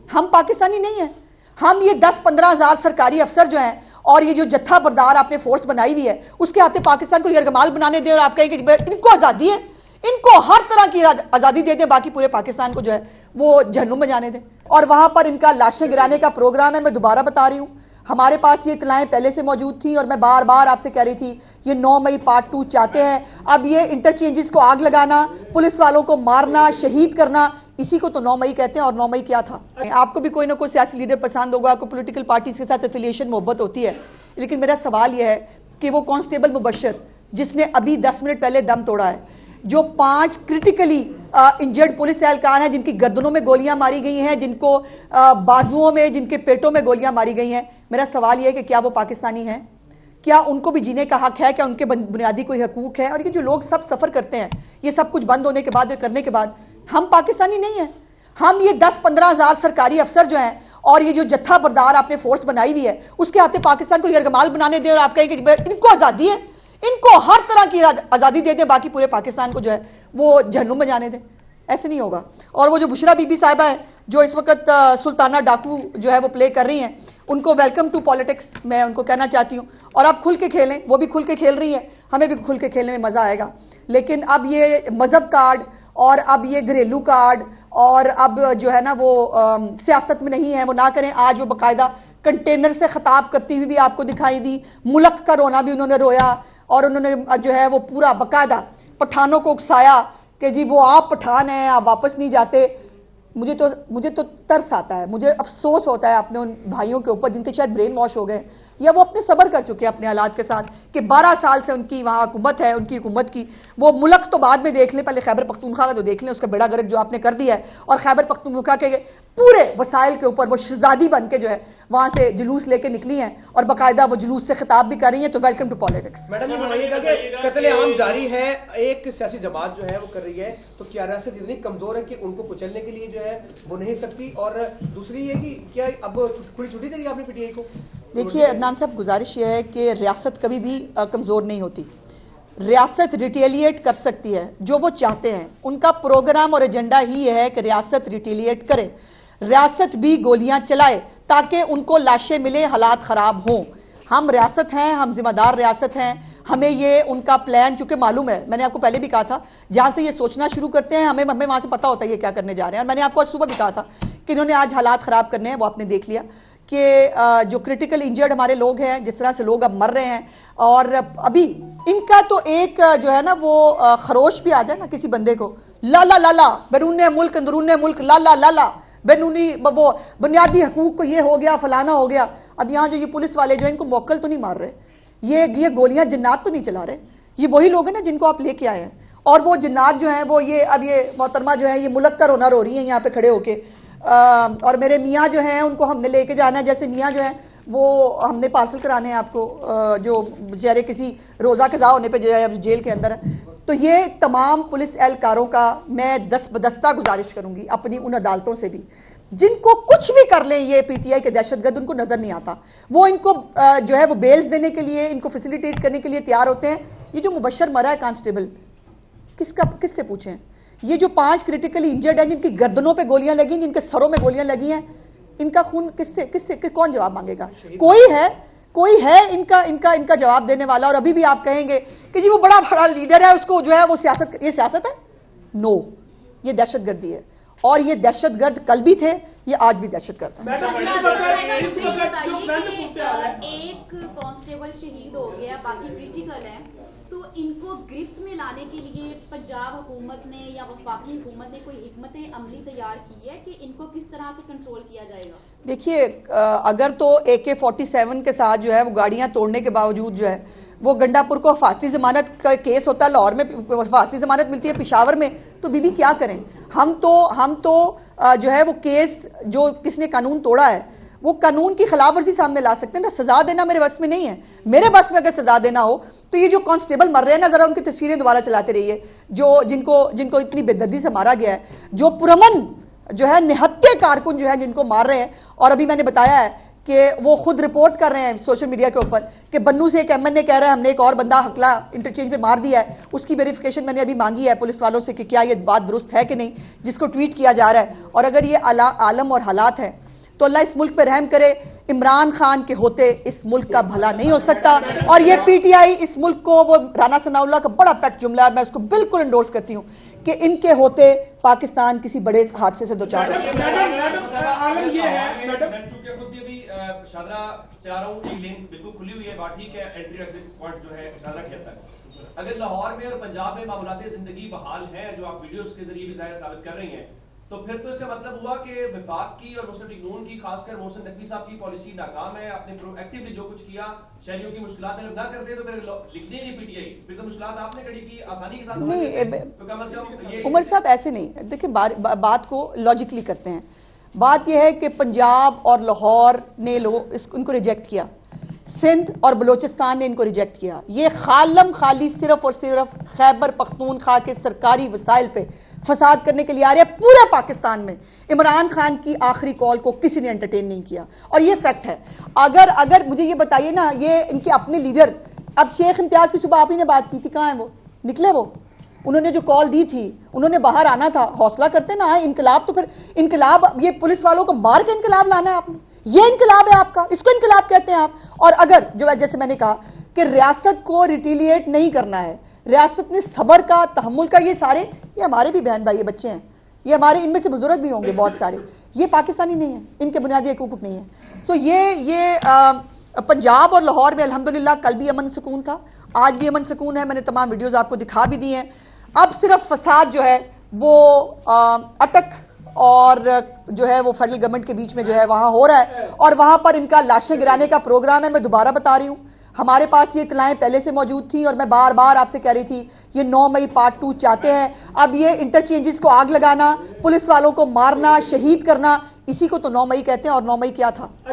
हम पाकिस्तानी नहीं है। हम ये 10-15 हज़ार सरकारी अफसर जो हैं और ये जो जत्था बरदार आपने फोर्स बनाई हुई है उसके हाथे पाकिस्तान को यरगमाल बनाने दें और आप कहें कि इनको आज़ादी है, इनको हर तरह की आज़ादी दे दें, बाकी पूरे पाकिस्तान को जो है वो जहन्नुम में जाने दें। और वहाँ पर इनका लाशें गिराने का प्रोग्राम है। मैं दोबारा बता रही हूँ, हमारे पास ये इतलाएं पहले से मौजूद थी और मैं बार बार आपसे कह रही थी ये 9 मई पार्ट 2 चाहते हैं। अब ये इंटरचेंजेस को आग लगाना, पुलिस वालों को मारना, शहीद करना, इसी को तो 9 मई कहते हैं। और 9 मई क्या था? आपको भी कोई ना कोई सियासी लीडर पसंद होगा, आपको पॉलिटिकल पार्टीज के साथ एफिलिएशन मोहब्बत होती है, लेकिन मेरा सवाल यह है कि वो कांस्टेबल मुबशर जिसने अभी 10 मिनट पहले दम तोड़ा है, जो 5 क्रिटिकली इंजर्ड पुलिस एहलकार हैं जिनकी गर्दनों में गोलियां मारी गई हैं, जिनको बाजुओं में, जिनके पेटों में गोलियां मारी गई हैं, मेरा सवाल यह है कि क्या वो पाकिस्तानी हैं? क्या उनको भी जीने का हक है? क्या उनके बुनियादी कोई हकूक है? और ये जो लोग सब सफ़र करते हैं, ये सब कुछ बंद होने के बाद, करने के बाद, हम पाकिस्तानी नहीं है। हम ये 10-15 हज़ार सरकारी अफसर जो हैं और ये जो जत्था बरदार आपने फोर्स बनाई हुई है उसके हाथे पाकिस्तान को यरगमाल बनाने दें और आप कहें कि इनको आज़ादी है, इनको हर तरह की आज़ादी दे दें, बाकी पूरे पाकिस्तान को जो है वो जहन्नुम में जाने दें। ऐसे नहीं होगा। और वो जो बुशरा बीबी साहिबा है जो इस वक्त सुल्ताना डाकू जो है वो प्ले कर रही हैं, उनको वेलकम टू पॉलिटिक्स मैं उनको कहना चाहती हूँ। और आप खुल के खेलें, वो भी खुल के खेल रही है, हमें भी खुल के खेलने में मज़ा आएगा। लेकिन अब ये मज़हब कार्ड और अब ये घरेलू कार्ड और अब जो है ना वो सियासत में नहीं है, वो ना करें। आज वो बाकायदा कंटेनर से खिताब करती हुई भी आपको दिखाई दी, मुल्क का रोना भी उन्होंने रोया और उन्होंने जो है वो पूरा बाकायदा पठानों को उकसाया कि जी वो आप पठान हैं, आप वापस नहीं जाते। मुझे तो तरस आता है, मुझे अफसोस होता है अपने उन भाइयों के ऊपर जिनके शायद ब्रेन वॉश हो गए या वो अपने सब्र कर चुके हैं अपने हालात के साथ कि 12 साल से उनकी वहाँ हुकूमत है, उनकी हुकूमत की। वो मुल्क तो बाद में देख लें, पहले खैबर पख्तूनख्वा का तो देख लें, उसका बेड़ा गर्क जो आपने कर दिया है। और खैबर पख्तूनख्वा के पूरे वसाइल के ऊपर वो शहजादी बन के जो है वहाँ से जुलूस लेके निकली हैं और बाकायदा वो जुलूस से खिताब भी कर रही हैं। तो वेलकम टू पॉलिटिक्स। मैडम ये बताइएगा कि कत्लेआम जारी है, एक सियासी जमात जो है वो कर रही है, तो क्या रियासत इतनी कमजोर है कि उनको कुचलने के लिए जो है वो नहीं सकती? और दूसरी ये कि क्या अब खुली छुट्टी देगी आपने पीटीआई को? देखिए अदनान साहब, गुजारिश ये है कि रियासत कभी भी कमज़ोर नहीं होती। रियासत रिटेलिएट कर सकती है जो वो चाहते हैं। उनका प्रोग्राम और एजेंडा ही है कि रियासत रिटेलिएट करे, रियासत भी गोलियां चलाए ताकि उनको लाशें मिले, हालात ख़राब हों। हम रियासत हैं, हम जिम्मेदार रियासत हैं। हमें ये उनका प्लान चूंकि मालूम है, मैंने आपको पहले भी कहा था, जहाँ से ये सोचना शुरू करते हैं हमें वहाँ से पता होता है ये क्या करने जा रहे हैं। और मैंने आपको आज सुबह भी कहा था कि इन्होंने आज हालात ख़राब करने हैं, वो आपने देख लिया कि जो क्रिटिकल इंजर्ड हमारे लोग हैं, जिस तरह से लोग अब मर रहे हैं। और अभी इनका तो एक जो है ना वो खरोश भी आ जाए ना किसी बंदे को, लाला लाला बैरून मुल्क अंदरून मुल्क, लाला लाला बैनूनी वो बुनियादी हकूक को ये हो गया, फलाना हो गया। अब यहाँ जो ये पुलिस वाले जो इनको मोक्कल तो नहीं मार रहे, ये गोलियां जिन्नात तो नहीं चला रहे। ये वही लोग हैं ना जिनको आप लेके आए हैं। और वो जिन्नात जो हैं वो ये अब ये मोहतरमा जो है ये मुल्क का रोना रो रही हैं यहाँ पे खड़े होके। और मेरे मियाँ जो हैं उनको हमने लेके जाना है, जैसे मियाँ जो है वो हमने पार्सल कराने हैं आपको, जो बेचारे किसी रोज़ा कज़ा होने पे जो है जेल के अंदर है। तो ये तमाम पुलिस एहलकारों का मैं दस्तबदस्ता गुजारिश करूंगी अपनी उन अदालतों से भी जिनको कुछ भी कर लें ये पीटीआई के दहशतगर्द, उनको नजर नहीं आता। वो इनको जो है वो बेल्स देने के लिए, इनको फैसिलिटेट करने के लिए तैयार होते हैं। ये जो मुबशर मरा है कांस्टेबल, किससे पूछें? ये जो 5 क्रिटिकली इंजर्ड हैं जिनकी गर्दनों पे गोलियां लगी, जिनके सरों में गोलियां लगी हैं, इनका खून किससे कौन जवाब मांगेगा? कोई है इनका जवाब देने वाला? और अभी भी आप कहेंगे कि जी वो बड़ा लीडर है, उसको जो है वो ये सियासत है? नो, ये दहशतगर्दी है। और ये दहशतगर्द कल भी थे, ये आज भी दहशतगर्द है। एक कांस्टेबल शहीद हो गया, बाकी क्रिटिकल है, तो इनको गिरफ्त में लाने के लिए पंजाब हुकूमत ने या वफाकी हुकूमत ने कोई हिकमत अमली तैयार की है कि इनको किस तरह से कंट्रोल किया जाएगा? देखिए अगर तो AK-47 के साथ जो है वो गाड़ियां तोड़ने के बावजूद जो है वो गंडापुर को हिफाजती जमानत का केस होता है, लाहौर में हिफाजती जमानत मिलती है, पेशावर में, तो बीबी क्या करें? हम तो जो है वो केस जो किसने कानून तोड़ा है वो कानून की खिलाफ वर्जी सामने ला सकते हैं ना। सजा देना मेरे बस में नहीं है। मेरे बस में अगर सजा देना हो तो ये जो कांस्टेबल मर रहे हैं ना, जरा उनकी तस्वीरें दोबारा चलाते रहिए, जिनको इतनी बेदर्दी से मारा गया है, जो पुरमन जो है निहत्ते कारकुन जो है जिनको मार रहे हैं। और अभी मैंने बताया है कि वो खुद रिपोर्ट कर रहे हैं सोशल मीडिया के ऊपर कि बन्नू से एक एमएनए कह रहा है हमने एक और बंदा हकला इंटरचेंज पे मार दिया है। उसकी वेरिफिकेशन मैंने अभी मांगी है पुलिस वालों से कि क्या ये बात दुरुस्त है कि नहीं, जिसको ट्वीट किया जा रहा है। और अगर ये आलम और हालात है तो अल्लाह इस मुल्क पे रहम करे। इमरान खान के होते इस मुल्क का भला नहीं हो सकता। और ये पीटीआई इस मुल्क को, वो राना सनाउल्लाह का बड़ा पेट जुमला है, मैं उसको बिल्कुल इंडोर्स करती हूँ कि इनके होते पाकिस्तान किसी बड़े हादसे से दो चार शादरा चाह रहा हूँ, एक लेन बिल्कुल खुली हुई है, बात ठीक है, एंट्री एग्जिट पॉइंट जो है शादरा के अंदर। अगर लाहौर में और पंजाब में मामलाते जिंदगी बहाल है, जो आप वीडियोस के जरिए भी जाहिर साबित कर रही हैं, तो फिर तो इसका मतलब हुआ कि वफाक की और मुस्लिम लीग नून की, खासकर मोहसिन नकवी साहब की पॉलिसी नाकाम है। आपने प्रोएक्टिवली जो कुछ किया, शहरियों की मुश्किलात अगर ना करते तो फिर लिखने नहीं पीटीआई, फिर तो मुश्किलात आपने खड़ी की आसानी के साथ नहीं। तो कम से कम ये उमर साहब ऐसे नहीं, देखिए बात को लॉजिकली करते हैं। बात यह है कि पंजाब और लाहौर ने इनको रिजेक्ट किया, सिंध और बलोचिस्तान ने इनको रिजेक्ट किया। ये खाली सिर्फ और सिर्फ खैबर पख्तूनख्वा के सरकारी वसाइल पे फसाद करने के लिए आ रहे हैं। पूरे पाकिस्तान में इमरान खान की आखिरी कॉल को किसी ने एंटरटेन नहीं किया और ये फैक्ट है। अगर मुझे ये बताइए ना, ये इनके अपने लीडर, अब शेख इम्तियाज की सुबह आप ही ने बात की थी, कहाँ है वो, निकले वो? उन्होंने जो कॉल दी थी, उन्होंने बाहर आना था, हौसला करते ना आए। इनकलाब तो फिर इनकलाब, ये पुलिस वालों को मार के इनकलाब लाना है आपने, ये इनकलाब है आपका, इसको इनकलाब कहते हैं आप। और अगर जो जैसे मैंने कहा कि रियासत को रिटेलिएट नहीं करना है, रियासत ने सब्र का, तहम्मुल का, ये हमारे भी बहन भाई बच्चे हैं, ये हमारे, इनमें से बुजुर्ग भी होंगे बहुत सारे, ये पाकिस्तानी नहीं है, इनके बुनियादी हकूक नहीं है। सो ये पंजाब और लाहौर में अल्हम्दुलिल्लाह कल भी अमन सुकून था, आज भी अमन सुकून है। मैंने तमाम वीडियोस आपको दिखा भी दी हैं। अब सिर्फ फसाद जो है वो अटक और जो है वो फेडरल गवर्नमेंट के बीच में जो है वहाँ हो रहा है और वहाँ पर इनका लाशें गिराने का प्रोग्राम है। मैं दोबारा बता रही हूँ, हमारे पास ये इतलाएं पहले से मौजूद थी और मैं बार बार आपसे कह रही थी ये 9 मई पार्ट 2 चाहते हैं। अब ये इंटरचेंजेस को आग लगाना, पुलिस वालों को मारना, शहीद करना, इसी को तो 9 मई कहते हैं। और 9 मई क्या था?